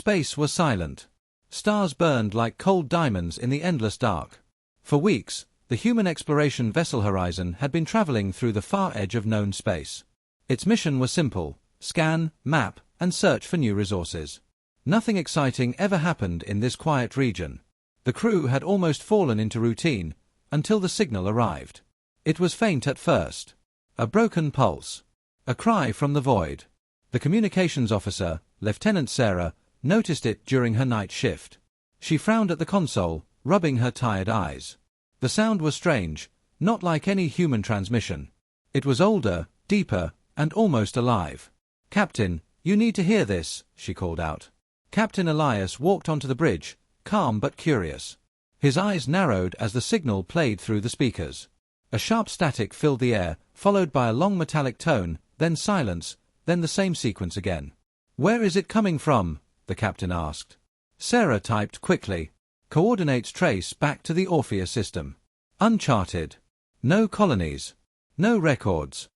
Space was silent. Stars burned like cold diamonds in the endless dark. For weeks, the human exploration vessel Horizon had been traveling through the far edge of known space. Its mission was simple: scan, map, and search for new resources. Nothing exciting ever happened in this quiet region. The crew had almost fallen into routine, until the signal arrived. It was faint at first. A broken pulse. A cry from the void. The communications officer, Lieutenant Sarah, noticed it during her night shift. She frowned at the console, rubbing her tired eyes. The sound was strange, not like any human transmission. It was older, deeper, and almost alive. "Captain, you need to hear this," she called out. Captain Elias walked onto the bridge, calm but curious. His eyes narrowed as the signal played through the speakers. A sharp static filled the air, followed by a long metallic tone, then silence, then the same sequence again. "Where is it coming from?" the captain asked. Sarah typed quickly. "Coordinates trace back to the Orpheus system. Uncharted. No colonies. No records."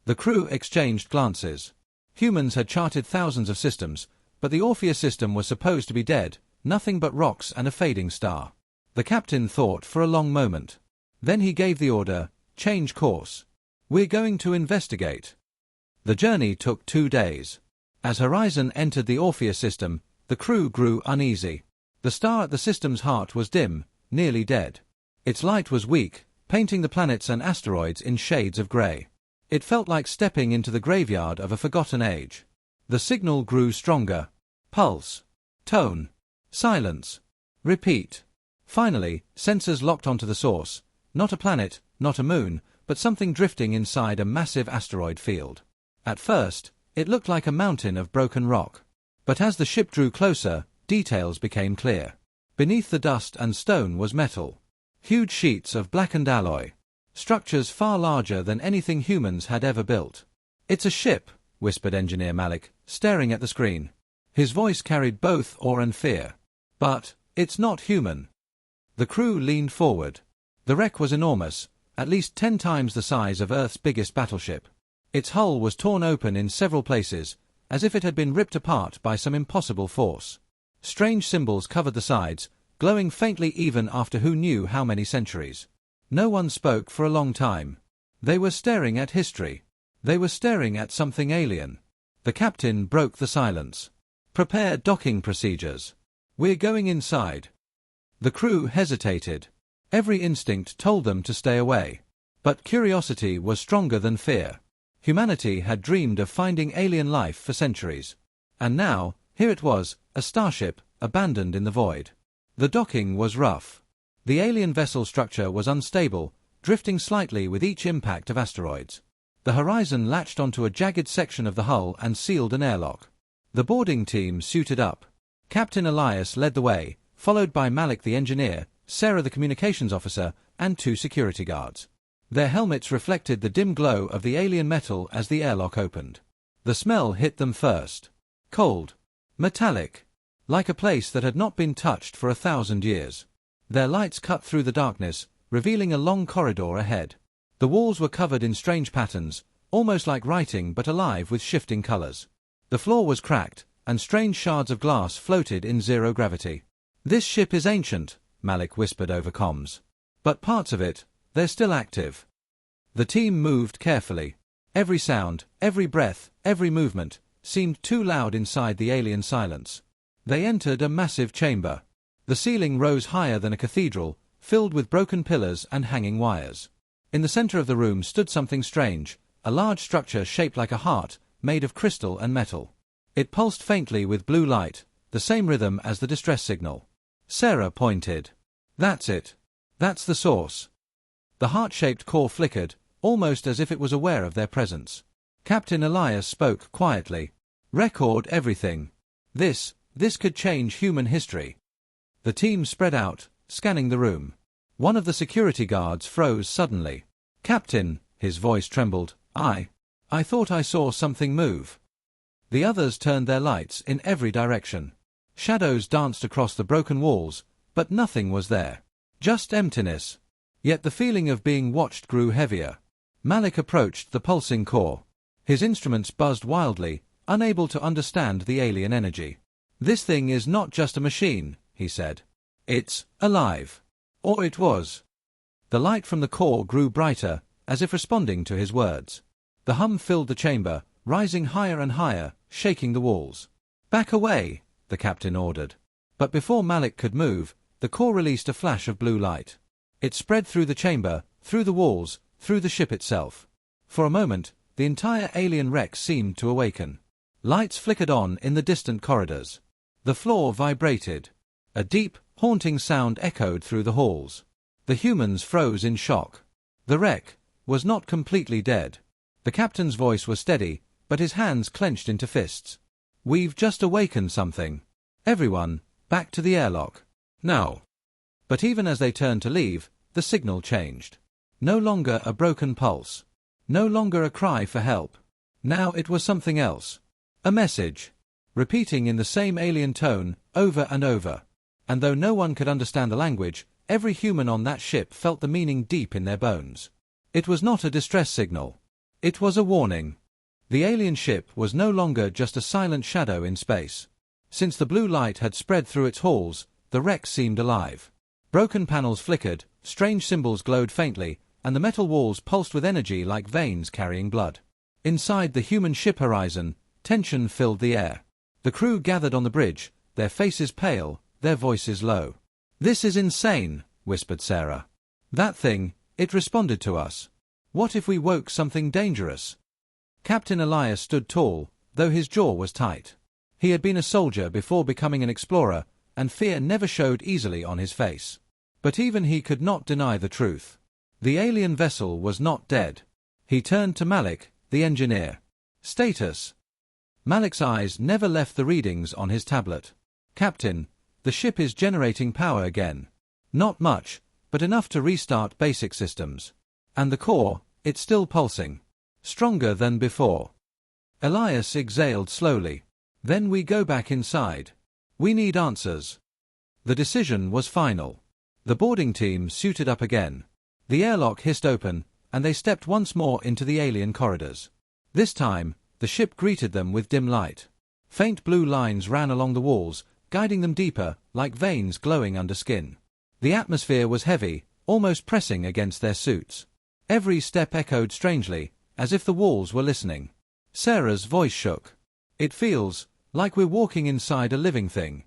The crew exchanged glances. Humans had charted thousands of systems, but the Orpheus system was supposed to be dead, nothing but rocks and a fading star. The captain thought for a long moment. Then he gave the order, "Change course. We're going to investigate." The journey took 2 days. As Horizon entered the Orpheus system, the crew grew uneasy. The star at the system's heart was dim, nearly dead. Its light was weak, painting the planets and asteroids in shades of grey. It felt like stepping into the graveyard of a forgotten age. The signal grew stronger. Pulse. Tone. Silence. Repeat. Finally, sensors locked onto the source. Not a planet, not a moon, but something drifting inside a massive asteroid field. At first, it looked like a mountain of broken rock. But as the ship drew closer, details became clear. Beneath the dust and stone was metal. Huge sheets of blackened alloy. Structures far larger than anything humans had ever built. "It's a ship," whispered Engineer Malik, staring at the screen. His voice carried both awe and fear. "But it's not human." The crew leaned forward. The wreck was enormous, at least 10 times the size of Earth's biggest battleship. Its hull was torn open in several places, as if it had been ripped apart by some impossible force. Strange symbols covered the sides, glowing faintly even after who knew how many centuries. No one spoke for a long time. They were staring at history. They were staring at something alien. The captain broke the silence. "Prepare docking procedures. We're going inside." The crew hesitated. Every instinct told them to stay away. But curiosity was stronger than fear. Humanity had dreamed of finding alien life for centuries. And now, here it was, a starship, abandoned in the void. The docking was rough. The alien vessel structure was unstable, drifting slightly with each impact of asteroids. The Horizon latched onto a jagged section of the hull and sealed an airlock. The boarding team suited up. Captain Elias led the way, followed by Malik the engineer, Sarah the communications officer, and 2 security guards. Their helmets reflected the dim glow of the alien metal as the airlock opened. The smell hit them first. Cold. Metallic. Like a place that had not been touched for 1,000 years. Their lights cut through the darkness, revealing a long corridor ahead. The walls were covered in strange patterns, almost like writing but alive with shifting colors. The floor was cracked, and strange shards of glass floated in zero gravity. "This ship is ancient," Malik whispered over comms. "But parts of it, they're still active." The team moved carefully. Every sound, every breath, every movement, seemed too loud inside the alien silence. They entered a massive chamber. The ceiling rose higher than a cathedral, filled with broken pillars and hanging wires. In the center of the room stood something strange, a large structure shaped like a heart, made of crystal and metal. It pulsed faintly with blue light, the same rhythm as the distress signal. Sarah pointed. "That's it. That's the source." The heart-shaped core flickered, almost as if it was aware of their presence. Captain Elias spoke quietly. "Record everything. This could change human history." The team spread out, scanning the room. One of the security guards froze suddenly. "Captain," his voice trembled, I thought I saw something move." The others turned their lights in every direction. Shadows danced across the broken walls, but nothing was there. Just emptiness. Yet the feeling of being watched grew heavier. Malik approached the pulsing core. His instruments buzzed wildly, unable to understand the alien energy. "This thing is not just a machine," he said. "It's alive." Or it was. The light from the core grew brighter, as if responding to his words. The hum filled the chamber, rising higher and higher, shaking the walls. "Back away," the captain ordered. But before Malik could move, the core released a flash of blue light. It spread through the chamber, through the walls, through the ship itself. For a moment, the entire alien wreck seemed to awaken. Lights flickered on in the distant corridors. The floor vibrated. A deep, haunting sound echoed through the halls. The humans froze in shock. The wreck was not completely dead. The captain's voice was steady, but his hands clenched into fists. "We've just awakened something. Everyone, back to the airlock. Now." But even as they turned to leave, the signal changed. No longer a broken pulse. No longer a cry for help. Now it was something else. A message. Repeating in the same alien tone, over and over. And though no one could understand the language, every human on that ship felt the meaning deep in their bones. It was not a distress signal. It was a warning. The alien ship was no longer just a silent shadow in space. Since the blue light had spread through its halls, the wreck seemed alive. Broken panels flickered, strange symbols glowed faintly, and the metal walls pulsed with energy like veins carrying blood. Inside the human ship horizon, tension filled the air. The crew gathered on the bridge, their faces pale, their voices low. "This is insane," whispered Sarah. "That thing, it responded to us. What if we woke something dangerous?" Captain Elias stood tall, though his jaw was tight. He had been a soldier before becoming an explorer, and fear never showed easily on his face. But even he could not deny the truth. The alien vessel was not dead. He turned to Malik, the engineer. "Status." Malik's eyes never left the readings on his tablet. "Captain, the ship is generating power again. Not much, but enough to restart basic systems. And the core, it's still pulsing. Stronger than before." Elias exhaled slowly. "Then we go back inside. We need answers." The decision was final. The boarding team suited up again. The airlock hissed open, and they stepped once more into the alien corridors. This time, the ship greeted them with dim light. Faint blue lines ran along the walls, guiding them deeper, like veins glowing under skin. The atmosphere was heavy, almost pressing against their suits. Every step echoed strangely, as if the walls were listening. Sarah's voice shook. "It feels like we're walking inside a living thing."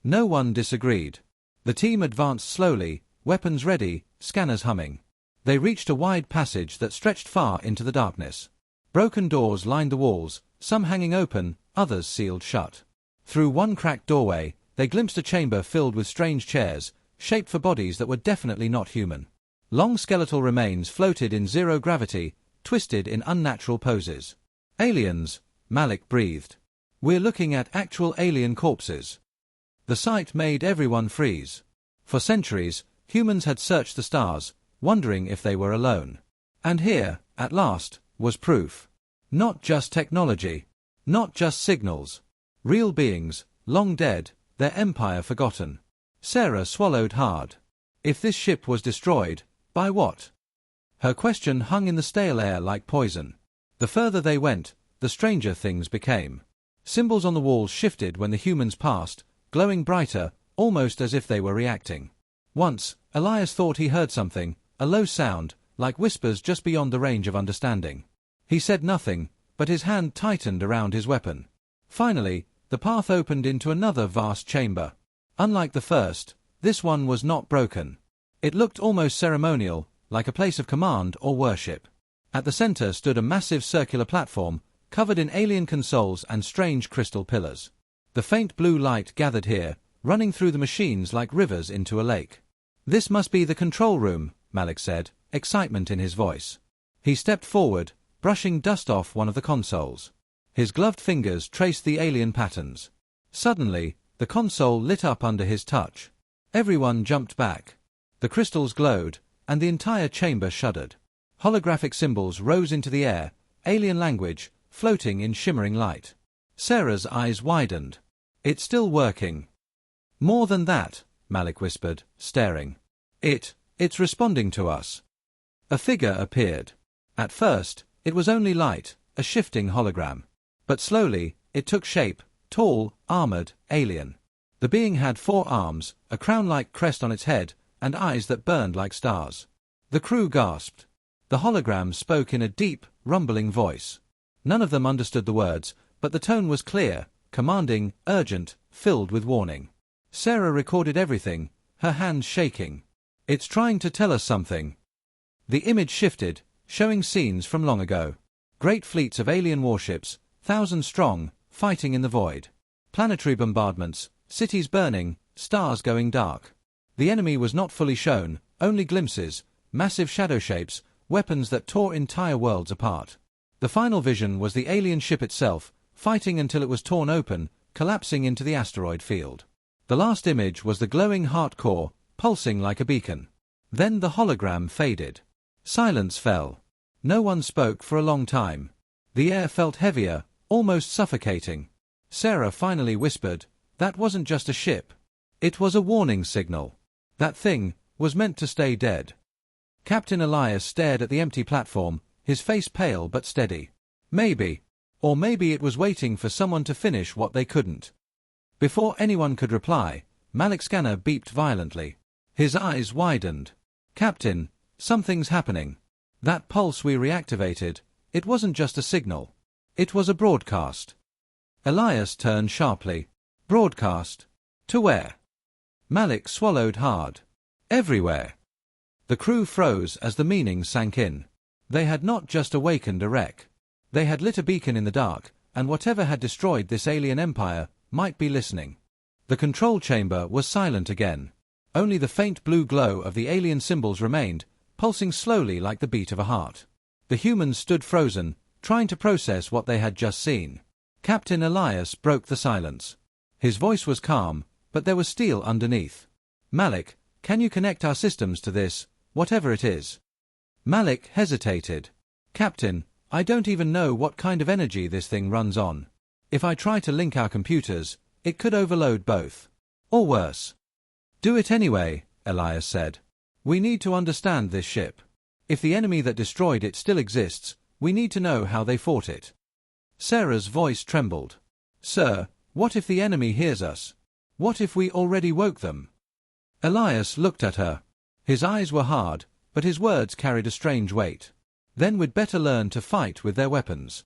No one disagreed. The team advanced slowly, weapons ready, scanners humming. They reached a wide passage that stretched far into the darkness. Broken doors lined the walls, some hanging open, others sealed shut. Through one cracked doorway, they glimpsed a chamber filled with strange chairs, shaped for bodies that were definitely not human. Long skeletal remains floated in zero gravity, twisted in unnatural poses. "Aliens," Malik breathed. "We're looking at actual alien corpses." The sight made everyone freeze. For centuries, humans had searched the stars, wondering if they were alone. And here, at last, was proof. Not just technology. Not just signals. Real beings, long dead, their empire forgotten. Sarah swallowed hard. If this ship was destroyed, by what? Her question hung in the stale air like poison. The further they went, the stranger things became. Symbols on the walls shifted when the humans passed, glowing brighter, almost as if they were reacting. Once, Elias thought he heard something, a low sound, like whispers just beyond the range of understanding. He said nothing, but his hand tightened around his weapon. Finally, the path opened into another vast chamber. Unlike the first, this one was not broken. It looked almost ceremonial, like a place of command or worship. At the center stood a massive circular platform, covered in alien consoles and strange crystal pillars. The faint blue light gathered here, running through the machines like rivers into a lake. "This must be the control room," Malik said, excitement in his voice. He stepped forward, brushing dust off one of the consoles. His gloved fingers traced the alien patterns. Suddenly, the console lit up under his touch. Everyone jumped back. The crystals glowed, and the entire chamber shuddered. Holographic symbols rose into the air, alien language, floating in shimmering light. Sarah's eyes widened. "It's still working." "More than that," Malik whispered, staring. It's responding to us." A figure appeared. At first, it was only light, a shifting hologram. But slowly, it took shape, tall, armored, alien. The being had 4 arms, a crown-like crest on its head, and eyes that burned like stars. The crew gasped. The hologram spoke in a deep, rumbling voice. None of them understood the words, but the tone was clear, commanding, urgent, filled with warning. Sarah recorded everything, her hands shaking. "It's trying to tell us something." The image shifted, showing scenes from long ago. Great fleets of alien warships, thousands strong, fighting in the void. Planetary bombardments, cities burning, stars going dark. The enemy was not fully shown, only glimpses, massive shadow shapes, weapons that tore entire worlds apart. The final vision was the alien ship itself, fighting until it was torn open, collapsing into the asteroid field. The last image was the glowing heart core, pulsing like a beacon. Then the hologram faded. Silence fell. No one spoke for a long time. The air felt heavier, almost suffocating. Sarah finally whispered, "That wasn't just a ship. It was a warning signal. That thing was meant to stay dead." Captain Elias stared at the empty platform, his face pale but steady. Maybe. Or maybe it was waiting for someone to finish what they couldn't. Before anyone could reply, Malik's scanner beeped violently. His eyes widened. "Captain, something's happening. That pulse we reactivated, it wasn't just a signal. It was a broadcast." Elias turned sharply. "Broadcast? To where?" Malik swallowed hard. "Everywhere." The crew froze as the meaning sank in. They had not just awakened a wreck. They had lit a beacon in the dark, and whatever had destroyed this alien empire might be listening. The control chamber was silent again. Only the faint blue glow of the alien symbols remained, pulsing slowly like the beat of a heart. The humans stood frozen, trying to process what they had just seen. Captain Elias broke the silence. His voice was calm, but there was steel underneath. "Malik, can you connect our systems to this, whatever it is?" Malik hesitated. "Captain, I don't even know what kind of energy this thing runs on. If I try to link our computers, it could overload both. Or worse." "Do it anyway," Elias said. "We need to understand this ship. If the enemy that destroyed it still exists, we need to know how they fought it." Sarah's voice trembled. "Sir, what if the enemy hears us? What if we already woke them?" Elias looked at her. His eyes were hard, but his words carried a strange weight. "Then we'd better learn to fight with their weapons."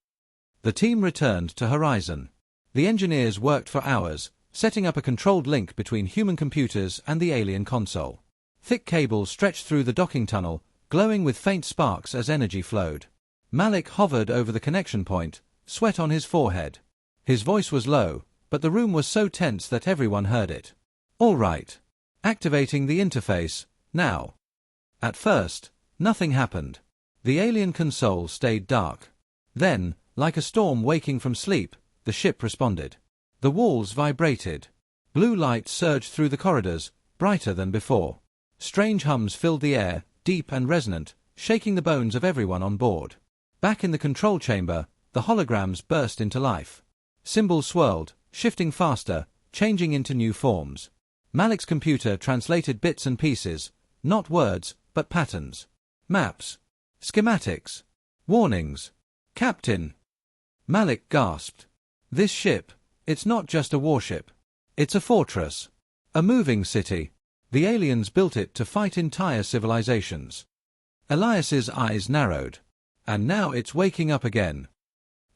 The team returned to Horizon. The engineers worked for hours, setting up a controlled link between human computers and the alien console. Thick cables stretched through the docking tunnel, glowing with faint sparks as energy flowed. Malik hovered over the connection point, sweat on his forehead. His voice was low, but the room was so tense that everyone heard it. "All right. Activating the interface, now." At first, nothing happened. The alien console stayed dark. Then, like a storm waking from sleep, the ship responded. The walls vibrated. Blue light surged through the corridors, brighter than before. Strange hums filled the air, deep and resonant, shaking the bones of everyone on board. Back in the control chamber, the holograms burst into life. Symbols swirled, shifting faster, changing into new forms. Malik's computer translated bits and pieces, not words, but patterns. Maps. Schematics. Warnings. "Captain!" Malik gasped. "This ship, it's not just a warship. It's a fortress. A moving city. The aliens built it to fight entire civilizations." Elias's eyes narrowed. "And now it's waking up again."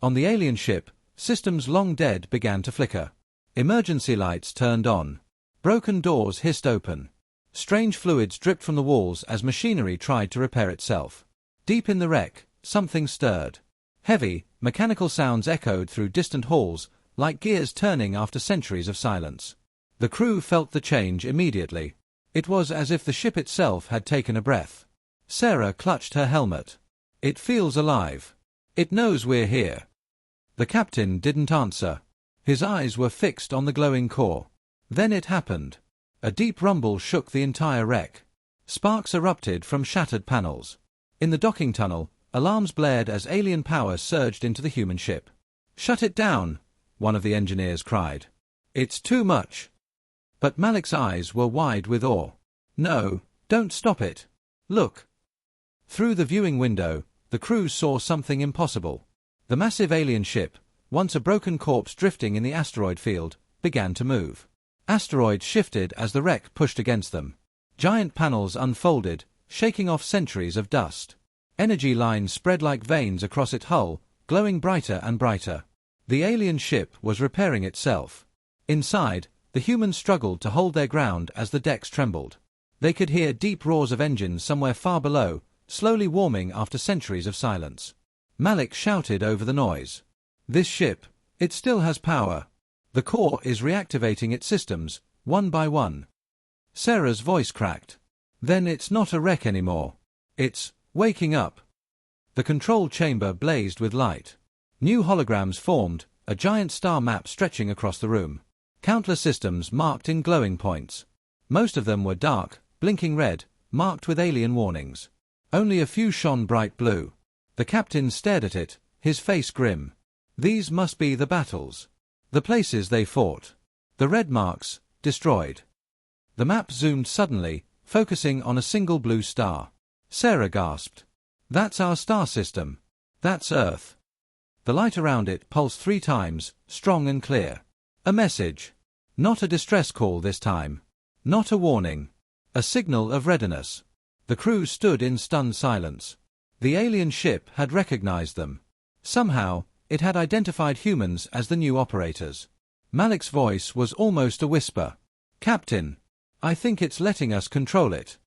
On the alien ship, systems long dead began to flicker. Emergency lights turned on. Broken doors hissed open. Strange fluids dripped from the walls as machinery tried to repair itself. Deep in the wreck, something stirred. Heavy, mechanical sounds echoed through distant halls, like gears turning after centuries of silence. The crew felt the change immediately. It was as if the ship itself had taken a breath. Sarah clutched her helmet. "It feels alive. It knows we're here." The captain didn't answer. His eyes were fixed on the glowing core. Then it happened. A deep rumble shook the entire wreck. Sparks erupted from shattered panels. In the docking tunnel, alarms blared as alien power surged into the human ship. "Shut it down," one of the engineers cried. "It's too much." But Malik's eyes were wide with awe. "No, don't stop it. Look." Through the viewing window, the crew saw something impossible. The massive alien ship, once a broken corpse drifting in the asteroid field, began to move. Asteroids shifted as the wreck pushed against them. Giant panels unfolded, shaking off centuries of dust. Energy lines spread like veins across its hull, glowing brighter and brighter. The alien ship was repairing itself. Inside, the humans struggled to hold their ground as the decks trembled. They could hear deep roars of engines somewhere far below, slowly warming after centuries of silence. Malik shouted over the noise. "This ship, it still has power. The core is reactivating its systems, one by one." Sarah's voice cracked. "Then it's not a wreck anymore. It's waking up." The control chamber blazed with light. New holograms formed, a giant star map stretching across the room. Countless systems marked in glowing points. Most of them were dark, blinking red, marked with alien warnings. Only a few shone bright blue. The captain stared at it, his face grim. These must be the battles. The places they fought. The red marks, destroyed. The map zoomed suddenly, focusing on a single blue star. Sarah gasped. "That's our star system. That's Earth." The light around it pulsed 3 times, strong and clear. A message. Not a distress call this time. Not a warning. A signal of readiness. The crew stood in stunned silence. The alien ship had recognized them. Somehow, it had identified humans as the new operators. Malik's voice was almost a whisper. "Captain, I think it's letting us control it."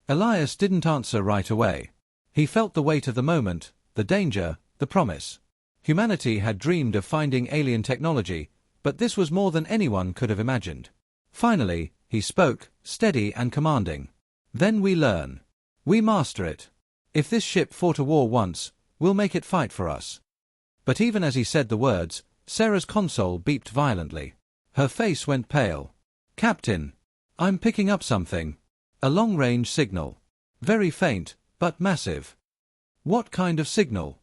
Elias didn't answer right away. He felt the weight of the moment, the danger, the promise. Humanity had dreamed of finding alien technology, but this was more than anyone could have imagined. Finally, he spoke, steady and commanding. "Then we learn. We master it. If this ship fought a war once, we'll make it fight for us." But even as he said the words, Sarah's console beeped violently. Her face went pale. "Captain, I'm picking up something. A long-range signal. Very faint, but massive." "What kind of signal?"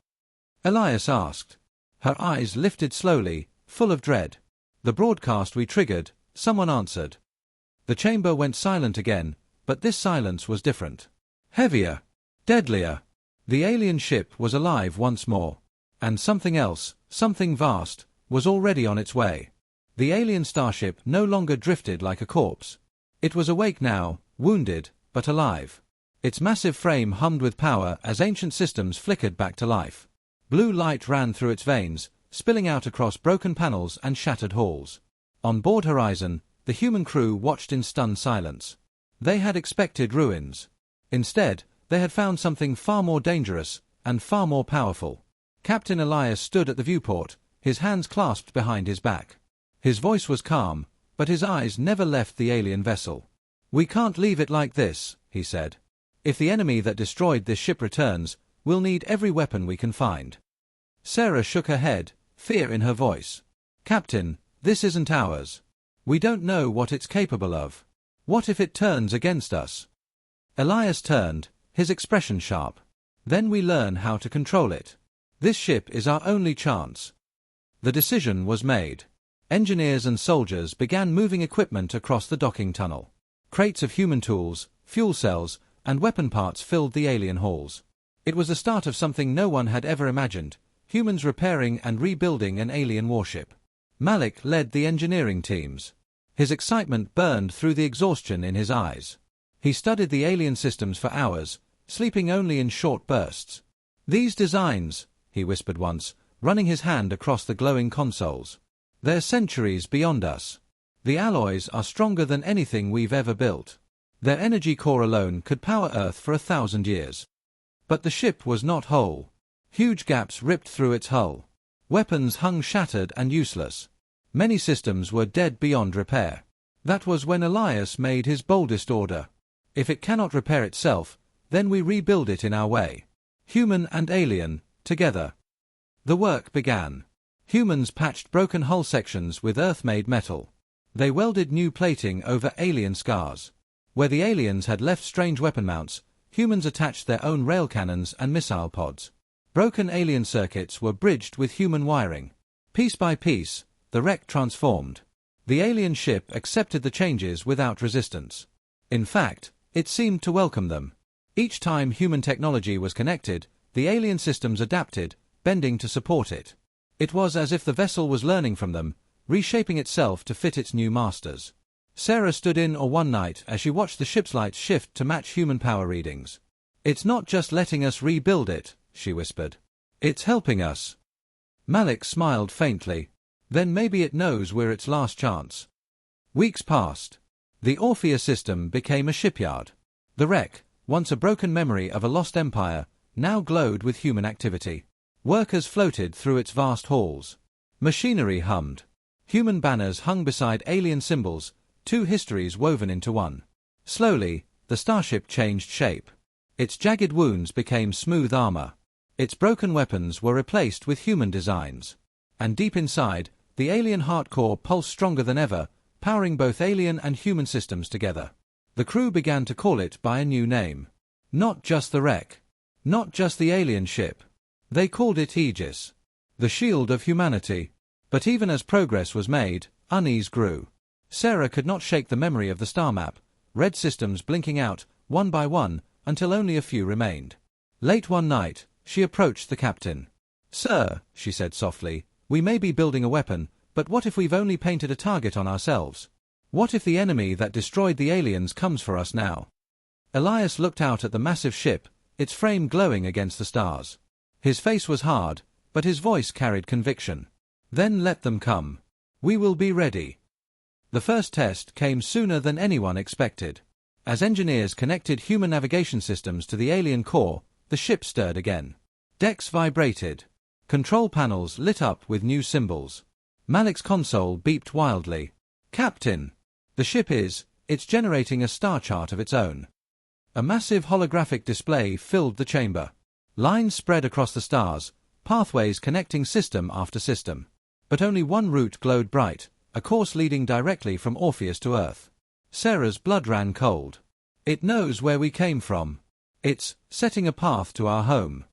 Elias asked. Her eyes lifted slowly, full of dread. "The broadcast we triggered," someone answered. The chamber went silent again, but this silence was different. Heavier. Deadlier. The alien ship was alive once more. And something else, something vast, was already on its way. The alien starship no longer drifted like a corpse. It was awake now, wounded, but alive. Its massive frame hummed with power as ancient systems flickered back to life. Blue light ran through its veins, spilling out across broken panels and shattered halls. On board Horizon, the human crew watched in stunned silence. They had expected ruins. Instead, they had found something far more dangerous, and far more powerful. Captain Elias stood at the viewport, his hands clasped behind his back. His voice was calm, but his eyes never left the alien vessel. "We can't leave it like this," he said. "If the enemy that destroyed this ship returns, we'll need every weapon we can find." Sarah shook her head, fear in her voice. "Captain, this isn't ours. We don't know what it's capable of. What if it turns against us?" Elias turned, his expression sharp. "Then we learn how to control it. This ship is our only chance." The decision was made. Engineers and soldiers began moving equipment across the docking tunnel. Crates of human tools, fuel cells, and weapon parts filled the alien halls. It was the start of something no one had ever imagined, humans repairing and rebuilding an alien warship. Malik led the engineering teams. His excitement burned through the exhaustion in his eyes. He studied the alien systems for hours, sleeping only in short bursts. "These designs," he whispered once, running his hand across the glowing consoles. "They're centuries beyond us. The alloys are stronger than anything we've ever built. Their energy core alone could power Earth for 1,000 years." But the ship was not whole. Huge gaps ripped through its hull. Weapons hung shattered and useless. Many systems were dead beyond repair. That was when Elias made his boldest order. "If it cannot repair itself, then we rebuild it in our way. Human and alien, together." The work began. Humans patched broken hull sections with Earth-made metal. They welded new plating over alien scars. Where the aliens had left strange weapon mounts, humans attached their own rail cannons and missile pods. Broken alien circuits were bridged with human wiring. Piece by piece, the wreck transformed. The alien ship accepted the changes without resistance. In fact, it seemed to welcome them. Each time human technology was connected, the alien systems adapted, bending to support it. It was as if the vessel was learning from them, reshaping itself to fit its new masters. Sarah stood in awe one night as she watched the ship's lights shift to match human power readings. "It's not just letting us rebuild it," she whispered. "It's helping us." Malik smiled faintly. "Then maybe it knows we're its last chance." Weeks passed. The Orpheus system became a shipyard. The wreck, once a broken memory of a lost empire, now glowed with human activity. Workers floated through its vast halls. Machinery hummed. Human banners hung beside alien symbols, two histories woven into one. Slowly, the starship changed shape. Its jagged wounds became smooth armor. Its broken weapons were replaced with human designs. And deep inside, the alien heart core pulsed stronger than ever, powering both alien and human systems together. The crew began to call it by a new name. Not just the wreck. Not just the alien ship. They called it Aegis. The shield of humanity. But even as progress was made, unease grew. Sarah could not shake the memory of the star map, red systems blinking out, one by one, until only a few remained. Late one night, she approached the captain. "Sir," she said softly, "we may be building a weapon, but what if we've only painted a target on ourselves? What if the enemy that destroyed the aliens comes for us now?" Elias looked out at the massive ship, its frame glowing against the stars. His face was hard, but his voice carried conviction. "Then let them come. We will be ready." The first test came sooner than anyone expected. As engineers connected human navigation systems to the alien core, the ship stirred again. Decks vibrated. Control panels lit up with new symbols. Malik's console beeped wildly. "Captain! The ship it's generating a star chart of its own." A massive holographic display filled the chamber. Lines spread across the stars, pathways connecting system after system. But only one route glowed bright, a course leading directly from Orpheus to Earth. Sarah's blood ran cold. "It knows where we came from. It's setting a path to our home."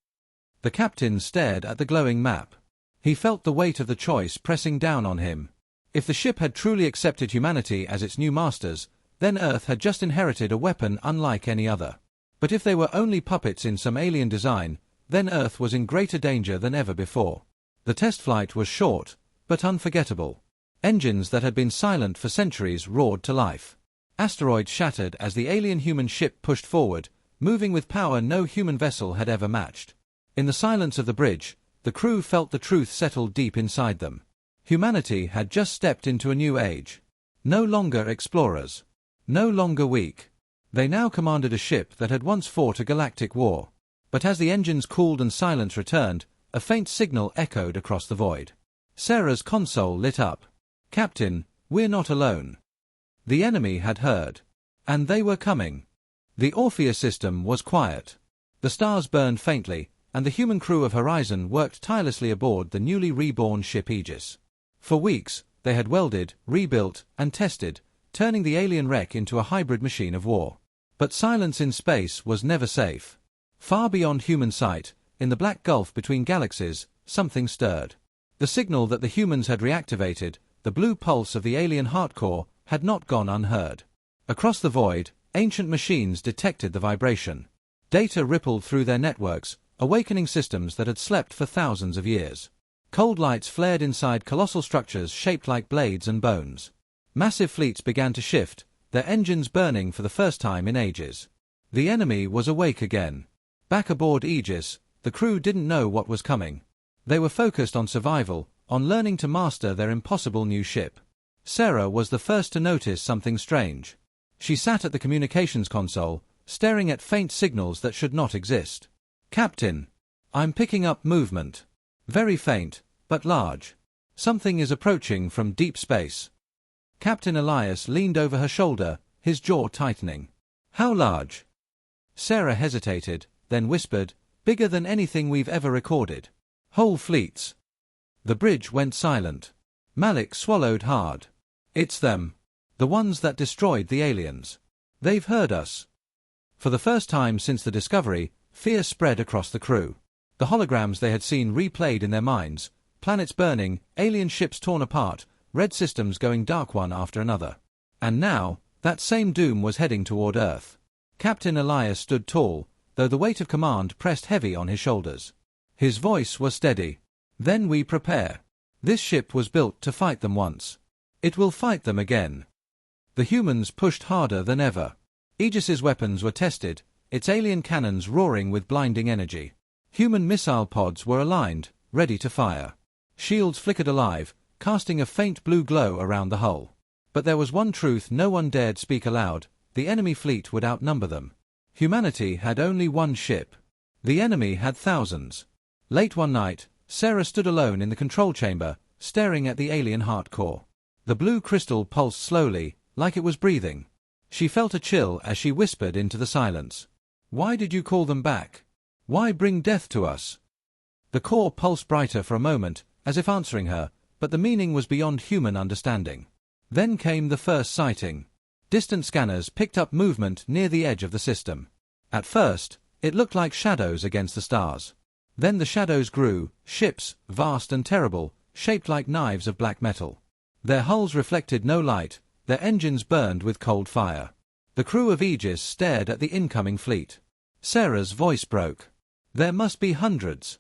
The captain stared at the glowing map. He felt the weight of the choice pressing down on him. If the ship had truly accepted humanity as its new masters, then Earth had just inherited a weapon unlike any other. But if they were only puppets in some alien design, then Earth was in greater danger than ever before. The test flight was short, but unforgettable. Engines that had been silent for centuries roared to life. Asteroids shattered as the alien-human ship pushed forward, moving with power no human vessel had ever matched. In the silence of the bridge, the crew felt the truth settle deep inside them. Humanity had just stepped into a new age. No longer explorers. No longer weak. They now commanded a ship that had once fought a galactic war. But as the engines cooled and silence returned, a faint signal echoed across the void. Sarah's console lit up. "Captain, we're not alone." The enemy had heard. And they were coming. The Orpheus system was quiet. The stars burned faintly, and the human crew of Horizon worked tirelessly aboard the newly reborn ship Aegis. For weeks, they had welded, rebuilt, and tested, turning the alien wreck into a hybrid machine of war. But silence in space was never safe. Far beyond human sight, in the black gulf between galaxies, something stirred. The signal that the humans had reactivated, the blue pulse of the alien heart core, had not gone unheard. Across the void, ancient machines detected the vibration. Data rippled through their networks, awakening systems that had slept for thousands of years. Cold lights flared inside colossal structures shaped like blades and bones. Massive fleets began to shift, their engines burning for the first time in ages. The enemy was awake again. Back aboard Aegis, the crew didn't know what was coming. They were focused on survival, on learning to master their impossible new ship. Sarah was the first to notice something strange. She sat at the communications console, staring at faint signals that should not exist. "Captain, I'm picking up movement. Very faint, but large. Something is approaching from deep space." Captain Elias leaned over her shoulder, his jaw tightening. "How large?" Sarah hesitated, then whispered, "Bigger than anything we've ever recorded. Whole fleets." The bridge went silent. Malik swallowed hard. "It's them. The ones that destroyed the aliens. They've heard us." For the first time since the discovery, fear spread across the crew. The holograms they had seen replayed in their minds, planets burning, alien ships torn apart, red systems going dark one after another. And now, that same doom was heading toward Earth. Captain Elias stood tall, though the weight of command pressed heavy on his shoulders. His voice was steady. Then we prepare. This ship was built to fight them once. It will fight them again. The humans pushed harder than ever. Aegis's weapons were tested, its alien cannons roaring with blinding energy. Human missile pods were aligned, ready to fire. Shields flickered alive, casting a faint blue glow around the hull. But there was one truth no one dared speak aloud: the enemy fleet would outnumber them. Humanity had only one ship. The enemy had thousands. Late one night, Sarah stood alone in the control chamber, staring at the alien heart core. The blue crystal pulsed slowly, like it was breathing. She felt a chill as she whispered into the silence. "Why did you call them back? Why bring death to us?" The core pulsed brighter for a moment, as if answering her, but the meaning was beyond human understanding. Then came the first sighting. Distant scanners picked up movement near the edge of the system. At first, it looked like shadows against the stars. Then the shadows grew, ships, vast and terrible, shaped like knives of black metal. Their hulls reflected no light, their engines burned with cold fire. The crew of Aegis stared at the incoming fleet. Sarah's voice broke. "There must be hundreds."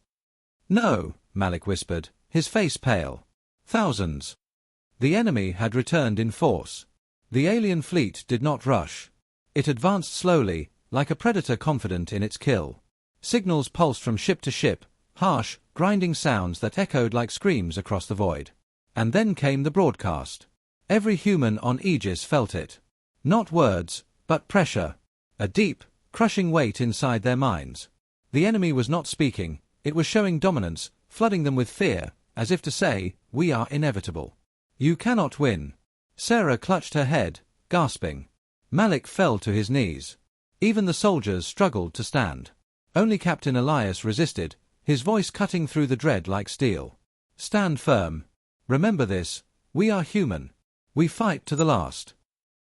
"No," Malik whispered, his face pale. "Thousands." The enemy had returned in force. The alien fleet did not rush. It advanced slowly, like a predator confident in its kill. Signals pulsed from ship to ship, harsh, grinding sounds that echoed like screams across the void. And then came the broadcast. Every human on Aegis felt it. Not words, but pressure. A deep, crushing weight inside their minds. The enemy was not speaking, it was showing dominance, flooding them with fear, as if to say, "We are inevitable. You cannot win." Sarah clutched her head, gasping. Malik fell to his knees. Even the soldiers struggled to stand. Only Captain Elias resisted, his voice cutting through the dread like steel. "Stand firm. Remember this, we are human. We fight to the last."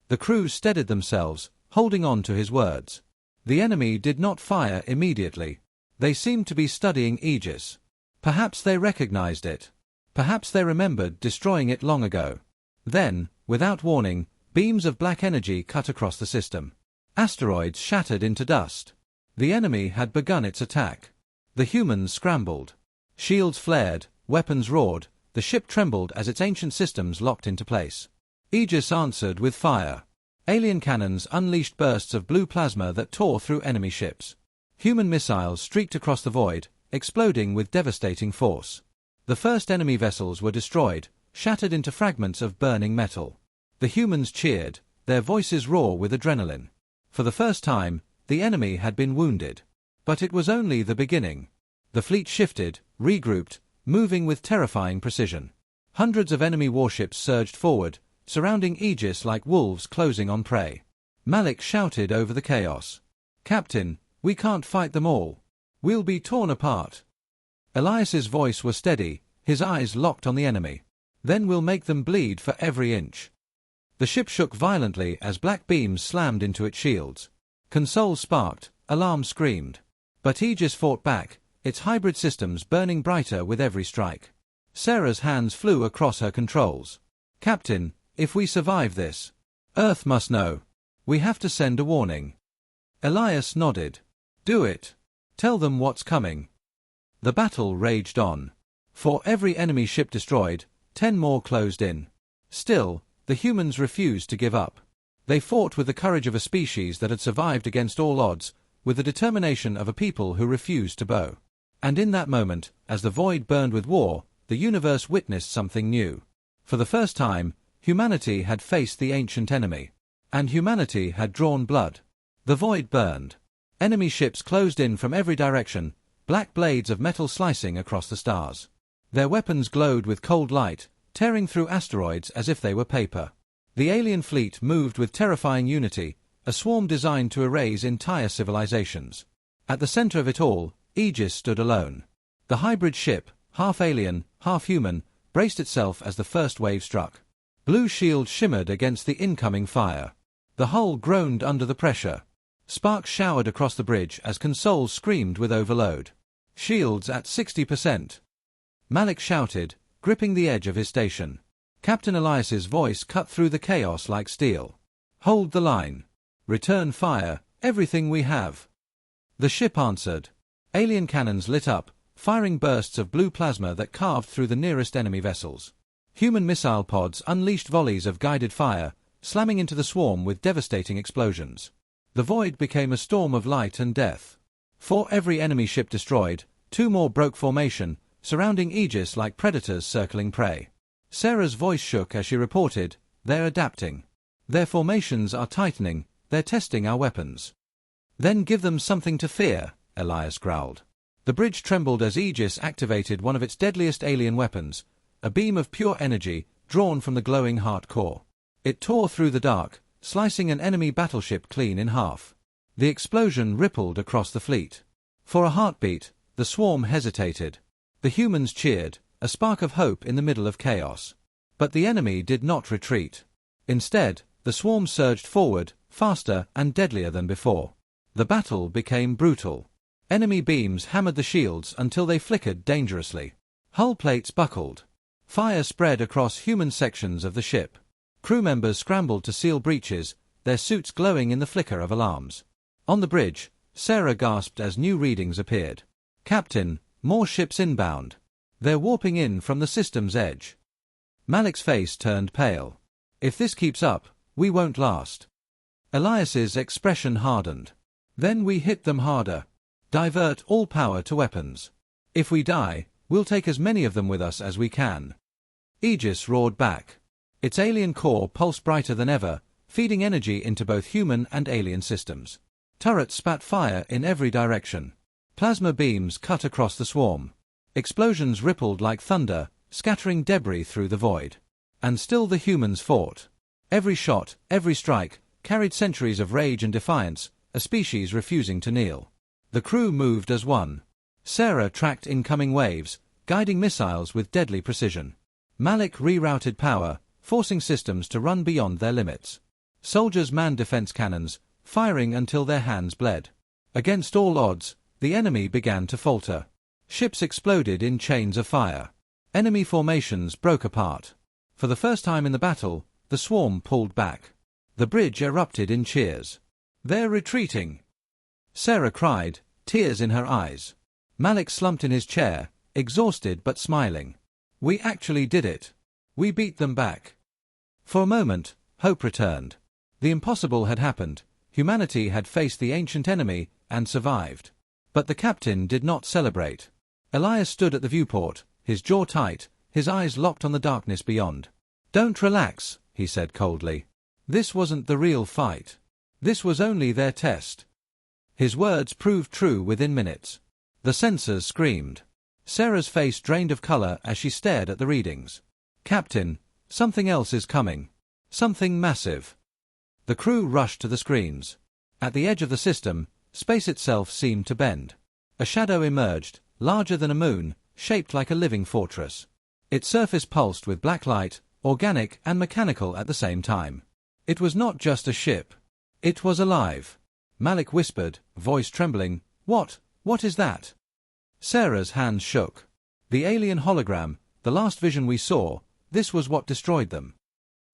The crew steadied themselves, holding on to his words. The enemy did not fire immediately. They seemed to be studying Aegis. Perhaps they recognized it. Perhaps they remembered destroying it long ago. Then, without warning, beams of black energy cut across the system. Asteroids shattered into dust. The enemy had begun its attack. The humans scrambled. Shields flared, weapons roared, the ship trembled as its ancient systems locked into place. Aegis answered with fire. Alien cannons unleashed bursts of blue plasma that tore through enemy ships. Human missiles streaked across the void, exploding with devastating force. The first enemy vessels were destroyed, shattered into fragments of burning metal. The humans cheered, their voices raw with adrenaline. For the first time, the enemy had been wounded. But it was only the beginning. The fleet shifted, regrouped, moving with terrifying precision. Hundreds of enemy warships surged forward, surrounding Aegis like wolves closing on prey. Malik shouted over the chaos. "Captain, we can't fight them all. We'll be torn apart." Elias's voice was steady, his eyes locked on the enemy. "Then we'll make them bleed for every inch." The ship shook violently as black beams slammed into its shields. Consoles sparked, alarms screamed. But Aegis fought back, its hybrid systems burning brighter with every strike. Sarah's hands flew across her controls. "Captain, if we survive this, Earth must know. We have to send a warning." Elias nodded. "Do it. Tell them what's coming." The battle raged on. For every enemy ship destroyed, 10 more closed in. Still, the humans refused to give up. They fought with the courage of a species that had survived against all odds, with the determination of a people who refused to bow. And in that moment, as the void burned with war, the universe witnessed something new. For the first time, humanity had faced the ancient enemy. And humanity had drawn blood. The void burned. Enemy ships closed in from every direction, black blades of metal slicing across the stars. Their weapons glowed with cold light, tearing through asteroids as if they were paper. The alien fleet moved with terrifying unity, a swarm designed to erase entire civilizations. At the center of it all, Aegis stood alone. The hybrid ship, half alien, half human, braced itself as the first wave struck. Blue shields shimmered against the incoming fire. The hull groaned under the pressure. Sparks showered across the bridge as consoles screamed with overload. "Shields at 60%. Malik shouted, gripping the edge of his station. Captain Elias's voice cut through the chaos like steel. "Hold the line. Return fire, everything we have." The ship answered. Alien cannons lit up, firing bursts of blue plasma that carved through the nearest enemy vessels. Human missile pods unleashed volleys of guided fire, slamming into the swarm with devastating explosions. The void became a storm of light and death. For every enemy ship destroyed, 2 more broke formation, surrounding Aegis like predators circling prey. Sarah's voice shook as she reported, "They're adapting. Their formations are tightening, they're testing our weapons." "Then give them something to fear," Elias growled. The bridge trembled as Aegis activated one of its deadliest alien weapons, a beam of pure energy drawn from the glowing heart core. It tore through the dark, slicing an enemy battleship clean in half. The explosion rippled across the fleet. For a heartbeat, the swarm hesitated. The humans cheered, a spark of hope in the middle of chaos. But the enemy did not retreat. Instead, the swarm surged forward, faster and deadlier than before. The battle became brutal. Enemy beams hammered the shields until they flickered dangerously. Hull plates buckled. Fire spread across human sections of the ship. Crew members scrambled to seal breaches, their suits glowing in the flicker of alarms. On the bridge, Sarah gasped as new readings appeared. "Captain, more ships inbound. They're warping in from the system's edge." Malik's face turned pale. "If this keeps up, we won't last." Elias's expression hardened. "Then we hit them harder. Divert all power to weapons. If we die, we'll take as many of them with us as we can." Aegis roared back. Its alien core pulsed brighter than ever, feeding energy into both human and alien systems. Turrets spat fire in every direction. Plasma beams cut across the swarm. Explosions rippled like thunder, scattering debris through the void. And still the humans fought. Every shot, every strike, carried centuries of rage and defiance, a species refusing to kneel. The crew moved as one. Sarah tracked incoming waves, guiding missiles with deadly precision. Malik rerouted power, forcing systems to run beyond their limits. Soldiers manned defense cannons, firing until their hands bled. Against all odds, the enemy began to falter. Ships exploded in chains of fire. Enemy formations broke apart. For the first time in the battle, the swarm pulled back. The bridge erupted in cheers. "They're retreating!" Sarah cried, tears in her eyes. Malik slumped in his chair, exhausted but smiling. "We actually did it. We beat them back." For a moment, hope returned. The impossible had happened. Humanity had faced the ancient enemy and survived. But the captain did not celebrate. Elias stood at the viewport, his jaw tight, his eyes locked on the darkness beyond. "Don't relax," he said coldly. "This wasn't the real fight. This was only their test." His words proved true within minutes. The sensors screamed. Sarah's face drained of color as she stared at the readings. "Captain, something else is coming. Something massive." The crew rushed to the screens. At the edge of the system, space itself seemed to bend. A shadow emerged, larger than a moon, shaped like a living fortress. Its surface pulsed with black light, organic and mechanical at the same time. It was not just a ship. It was alive. Malik whispered, voice trembling, What is that?" Sarah's hands shook. "The alien hologram, the last vision we saw, this was what destroyed them."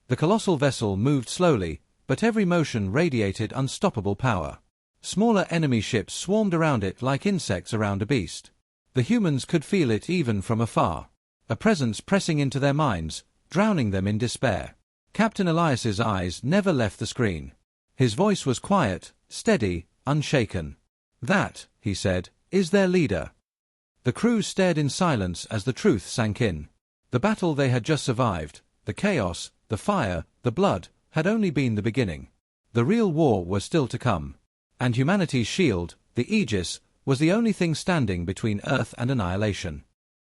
The colossal vessel moved slowly, but every motion radiated unstoppable power. Smaller enemy ships swarmed around it like insects around a beast. The humans could feel it even from afar. A presence pressing into their minds, drowning them in despair. Captain Elias's eyes never left the screen. His voice was quiet, steady, unshaken. "That," he said, "is their leader." The crew stared in silence as the truth sank in. The battle they had just survived, the chaos, the fire, the blood, had only been the beginning. The real war was still to come. And humanity's shield, the Aegis, was the only thing standing between Earth and annihilation.